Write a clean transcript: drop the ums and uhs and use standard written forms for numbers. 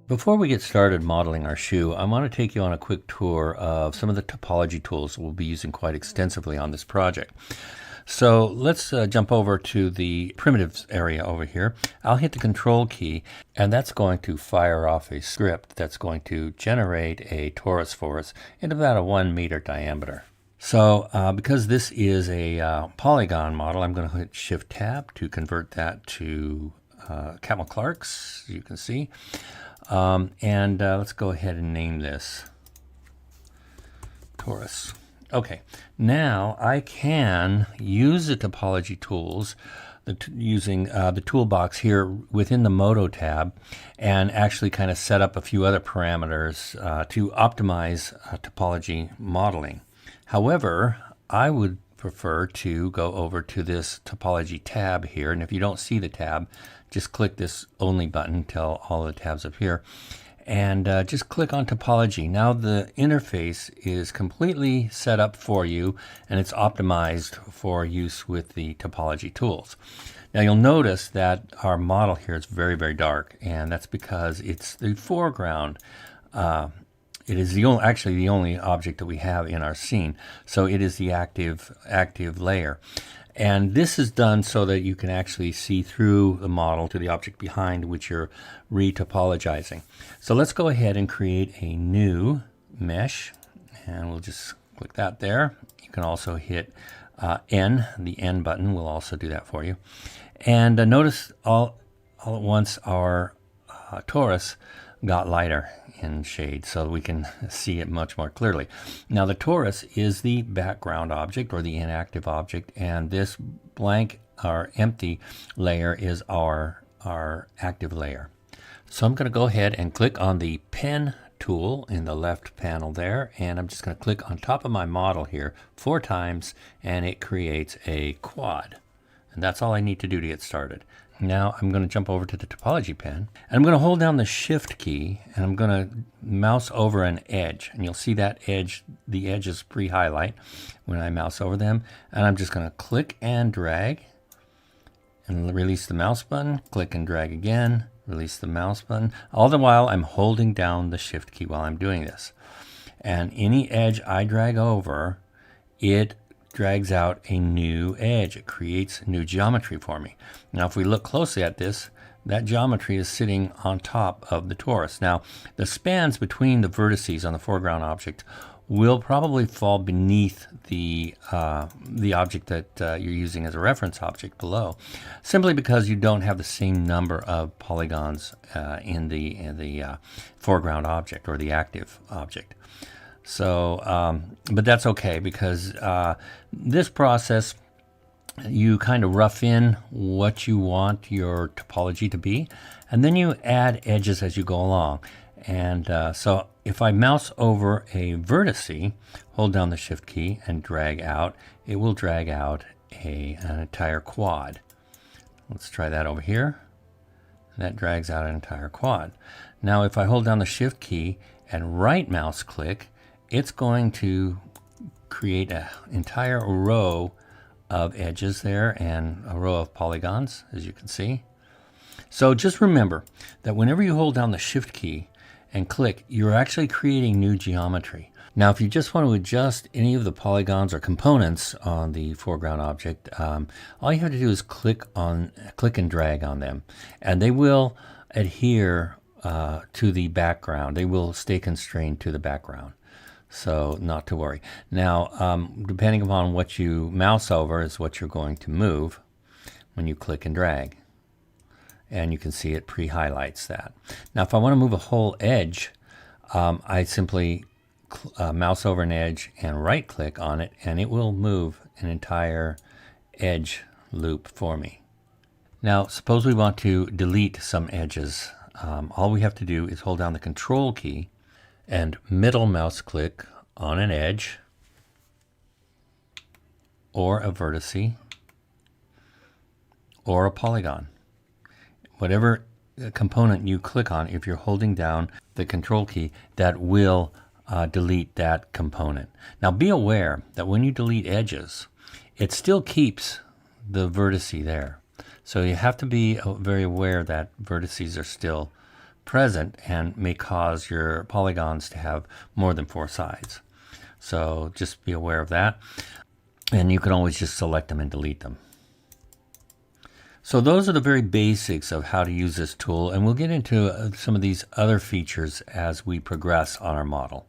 Before we get started modeling our shoe, I want to take you on a quick tour of some of the topology tools we'll be using quite extensively on this project. So let's jump over to the primitives area over here. I'll hit the control key, and that's going to fire off a script that's going to generate a torus for us in about a 1 meter diameter. So because this is a polygon model, I'm going to hit Shift Tab to convert that to Camel Clark's, you can see. Let's go ahead and name this torus. Okay, now I can use the topology tools using the toolbox here within the Modo tab and actually kind of set up a few other parameters to optimize topology modeling. However, I would prefer to go over to this topology tab here, and if you don't see the tab, just click this only button until all the tabs appear, and just click on topology. Now the interface is completely set up for you, and it's optimized for use with the topology tools. Now you'll notice that our model here is very, very dark, and that's because it's the foreground. It is actually the only object that we have in our scene, so it is the active layer. And this is done so that you can actually see through the model to the object behind which you're retopologizing. So let's go ahead and create a new mesh, and we'll just click that there. You can also hit N, the N button will also do that for you. And notice all at once our torus got lighter in shade, so we can see it much more clearly. Now the torus is the background object or the inactive object, and this blank or empty layer is our active layer. So I'm going to go ahead and click on the pen tool in the left panel there, and I'm just going to click on top of my model here 4 times, and it creates a quad. And that's all I need to do to get started. Now I'm going to jump over to the topology pen, and I'm going to hold down the Shift key, and I'm going to mouse over an edge, and you'll see that edge, the edges pre-highlight when I mouse over them, and I'm just going to click and drag and release the mouse button, click and drag again, release the mouse button. All the while I'm holding down the Shift key while I'm doing this. And any edge I drag over, it drags out a new edge. It creates new geometry for me. Now if we look closely at this, that geometry is sitting on top of the torus. Now the spans between the vertices on the foreground object will probably fall beneath the object that you're using as a reference object below, simply because you don't have the same number of polygons in the foreground object or the active object. So, but that's okay, because this process, you kind of rough in what you want your topology to be, and then you add edges as you go along. And so if I mouse over a vertice, hold down the Shift key and drag out, it will drag out an entire quad. Let's try that over here. That drags out an entire quad. Now if I hold down the Shift key and right mouse click, it's going to create an entire row of edges there and a row of polygons, as you can see. So just remember that whenever you hold down the Shift key and click, you're actually creating new geometry. Now if you just want to adjust any of the polygons or components on the foreground object, all you have to do is click and drag on them, and they will adhere to the background. They will stay constrained to the background. So not to worry. Now, depending upon what you mouse over is what you're going to move when you click and drag. And you can see it pre-highlights that. Now, if I want to move a whole edge, I simply mouse over an edge and right-click on it, and it will move an entire edge loop for me. Now, suppose we want to delete some edges. All we have to do is hold down the Control key and middle mouse click on an edge or a vertice or a polygon. Whatever component you click on, if you're holding down the Control key, that will delete that component. Now be aware that when you delete edges, it still keeps the vertice there. So you have to be very aware that vertices are still present and may cause your polygons to have more than 4 sides. So just be aware of that. And you can always just select them and delete them. So those are the very basics of how to use this tool, and we'll get into some of these other features as we progress on our model.